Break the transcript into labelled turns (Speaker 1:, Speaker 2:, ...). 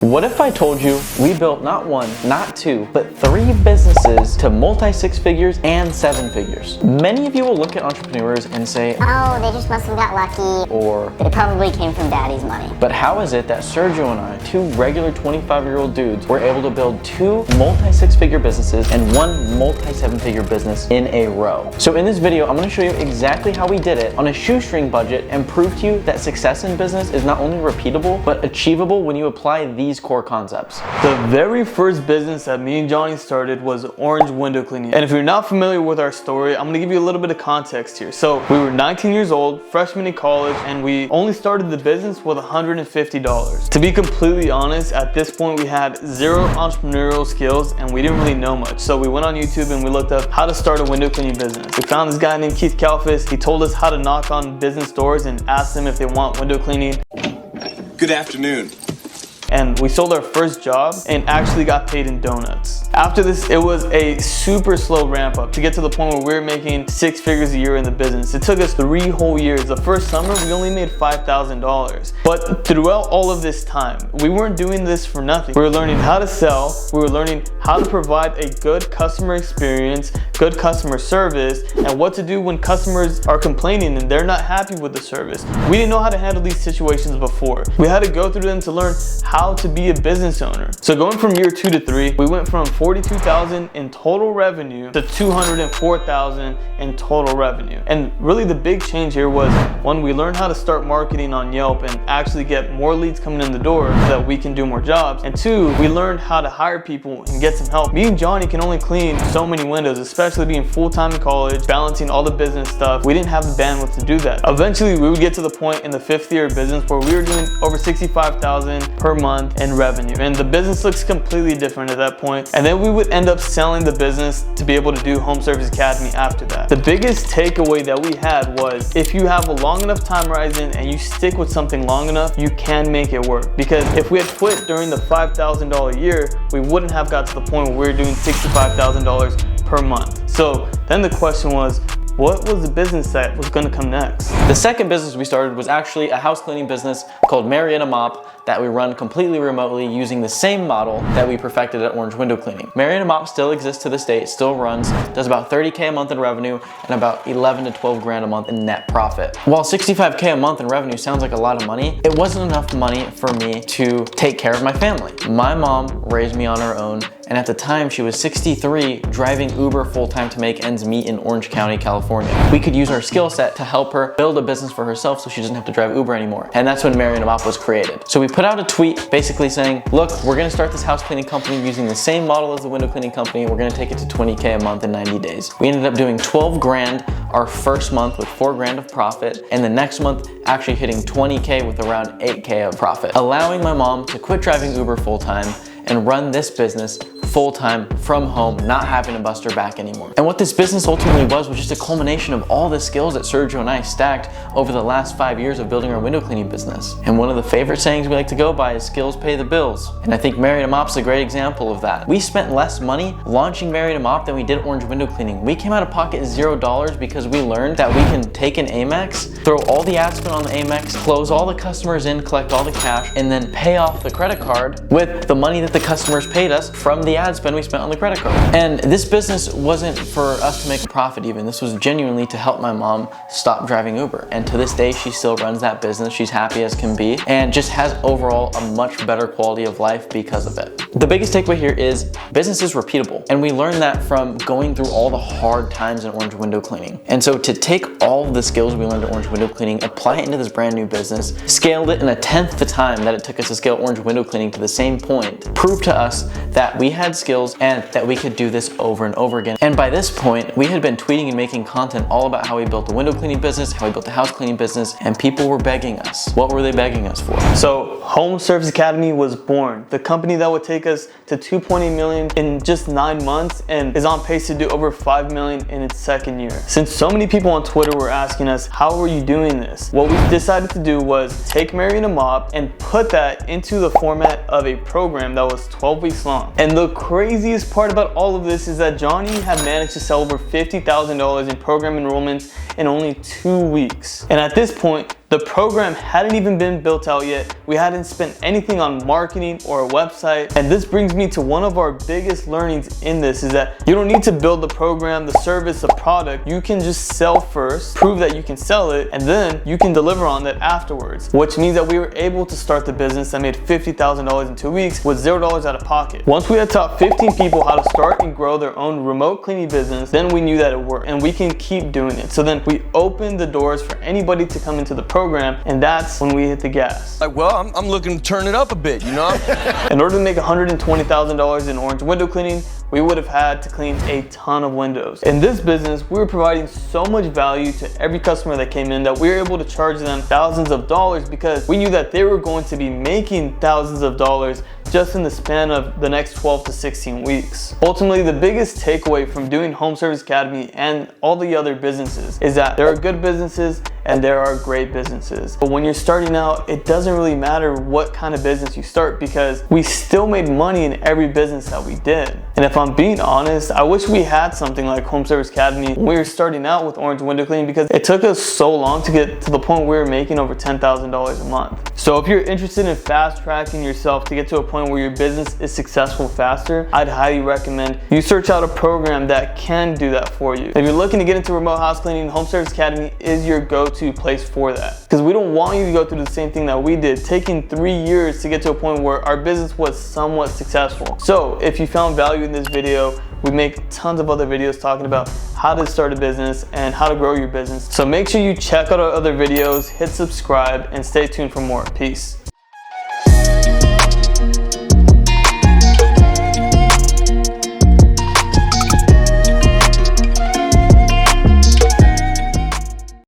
Speaker 1: What if I told you we built not one, not two, but 3 businesses to multi 6 figures and 7 figures? Many of you will look at entrepreneurs and say,
Speaker 2: oh, they just must have got lucky,
Speaker 1: or
Speaker 2: they probably came from daddy's money.
Speaker 1: But how is it that Sergio and I, 2 regular 25-year-old dudes, were able to build 2 multi 6 figure businesses and 1 multi 7 figure business in a row? So in this video, I'm going to show you exactly how we did it on a shoestring budget and prove to you that success in business is not only repeatable, but achievable when you apply these core concepts.
Speaker 3: The very first business that me and Johnny started was orange window cleaning. And if you're not familiar with our story, I'm gonna give you a little bit of context here. So we were 19 years old, freshmen in college, and we only started the business with $150. To be completely honest, at this point we had 0 entrepreneurial skills and we didn't really know much. So we went on YouTube and we looked up how to start a window cleaning business. We found this guy named Keith Kalfas. He told us how to knock on business doors and ask them if they want window cleaning.
Speaker 4: Good afternoon.
Speaker 3: And we sold our first job and actually got paid in donuts. After this, it was a super slow ramp up to get to the point where we were making 6 figures a year in the business. It took us 3 whole years. The first summer, we only made $5,000. But throughout all of this time, we weren't doing this for nothing. We were learning how to sell, we were learning how to provide a good customer experience, good customer service, and what to do when customers are complaining and they're not happy with the service. We didn't know how to handle these situations before. We had to go through them to learn how to be a business owner. So going from year 2 to 3, we went from $42,000 in total revenue to $204,000 in total revenue. And really the big change here was, one, we learned how to start marketing on Yelp and actually get more leads coming in the door so that we can do more jobs. And 2, we learned how to hire people and get some help. Me and Johnny can only clean so many windows, especially being full-time in college, balancing all the business stuff. We didn't have the bandwidth to do that. Eventually, we would get to the point in the 5th year of business where we were doing over $65,000 per month in revenue. And the business looks completely different at that point. And then we would end up selling the business to be able to do Home Service Academy after that. The biggest takeaway that we had was, if you have a long enough time horizon and you stick with something long enough, you can make it work. Because if we had quit during the $5,000 year, we wouldn't have got to the point where we were doing $65,000 per month. So then the question was, what was the business that was going to come next?
Speaker 1: The second business we started was actually a house cleaning business called Mariana Mop that we run completely remotely using the same model that we perfected at Orange Window Cleaning. Mariana Mop still exists to this day, it still runs, does about $30K a month in revenue and about 11 to 12 grand a month in net profit. While $65K a month in revenue sounds like a lot of money, it wasn't enough money for me to take care of my family. My mom raised me on her own, and at the time she was 63, driving Uber full-time to make ends meet in Orange County, California. We could use our skill set to help her build a business for herself so she doesn't have to drive Uber anymore. And that's when Mariana Mop was created. So we put out a tweet basically saying, look, we're gonna start this house cleaning company using the same model as the window cleaning company. We're gonna take it to 20K a month in 90 days. We ended up doing 12 grand our first month with 4 grand of profit, and the next month actually hitting 20K with around 8K of profit, allowing my mom to quit driving Uber full-time and run this business full-time from home, not having to bust her back anymore. And what this business ultimately was just a culmination of all the skills that Sergio and I stacked over the last 5 years of building our window cleaning business. And one of the favorite sayings we like to go by is skills pay the bills. And I think Mariana Mop's a great example of that. We spent less money launching Mariana Mop than we did Orange Window Cleaning. We came out of pocket $0 because we learned that we can take an Amex, throw all the ad spend on the Amex, close all the customers in, collect all the cash, and then pay off the credit card with the money that the customers paid us from the ad spend we spent on the credit card. And this business wasn't for us to make a profit even. This was genuinely to help my mom stop driving Uber. And to this day, she still runs that business. She's happy as can be and just has overall a much better quality of life because of it. The biggest takeaway here is business is repeatable. And we learned that from going through all the hard times in Orange Window Cleaning. And so to take all of the skills we learned at Orange Window Cleaning, apply it into this brand new business, scaled it in 1/10 the time that it took us to scale Orange Window Cleaning to the same point, proved to us that we had skills and that we could do this over and over again. And by this point, we had been tweeting and making content all about how we built a window cleaning business, how we built a house cleaning business, and people were begging us. What were they begging us for?
Speaker 3: So Home Service Academy was born. The company that would take us to 2.8 million in just 9 months and is on pace to do over 5 million in its second year. Since so many people on Twitter were asking us, how are you doing this? What we decided to do was take Mariana Mop and put that into the format of a program that was 12 weeks long. And the craziest part about all of this is that Johnny had managed to sell over $50,000 in program enrollments in only 2 weeks. And at this point, The program hadn't even been built out yet. We hadn't spent anything on marketing or a website. And this brings me to one of our biggest learnings in this is that you don't need to build the program, the service, the product. You can just sell first, prove that you can sell it, and then you can deliver on that afterwards, which means that we were able to start the business that made $50,000 in 2 weeks with $0 out of pocket. Once we had taught 15 people how to start and grow their own remote cleaning business, then we knew that it worked and we can keep doing it. So then we opened the doors for anybody to come into the program, and that's when we hit the gas.
Speaker 5: Like, well, I'm looking to turn it up a bit, you know?
Speaker 3: In order to make $120,000 in orange window cleaning, we would have had to clean a ton of windows. In this business, we were providing so much value to every customer that came in that we were able to charge them thousands of dollars because we knew that they were going to be making thousands of dollars just in the span of the next 12 to 16 weeks. Ultimately, the biggest takeaway from doing Home Service Academy and all the other businesses is that there are good businesses and there are great businesses. But when you're starting out, it doesn't really matter what kind of business you start because we still made money in every business that we did. And if I'm being honest, I wish we had something like Home Service Academy when we were starting out with orange window cleaning because it took us so long to get to the point where we were making over $10,000 a month. So if you're interested in fast tracking yourself to get to a point where your business is successful faster, I'd highly recommend you search out a program that can do that for you. If you're looking to get into remote house cleaning, Home Service Academy is your go-to place for that. Because we don't want you to go through the same thing that we did, taking 3 years to get to a point where our business was somewhat successful. So if you found value in this video, we make tons of other videos talking about how to start a business and how to grow your business. So make sure you check out our other videos, hit subscribe, and stay tuned for more. Peace.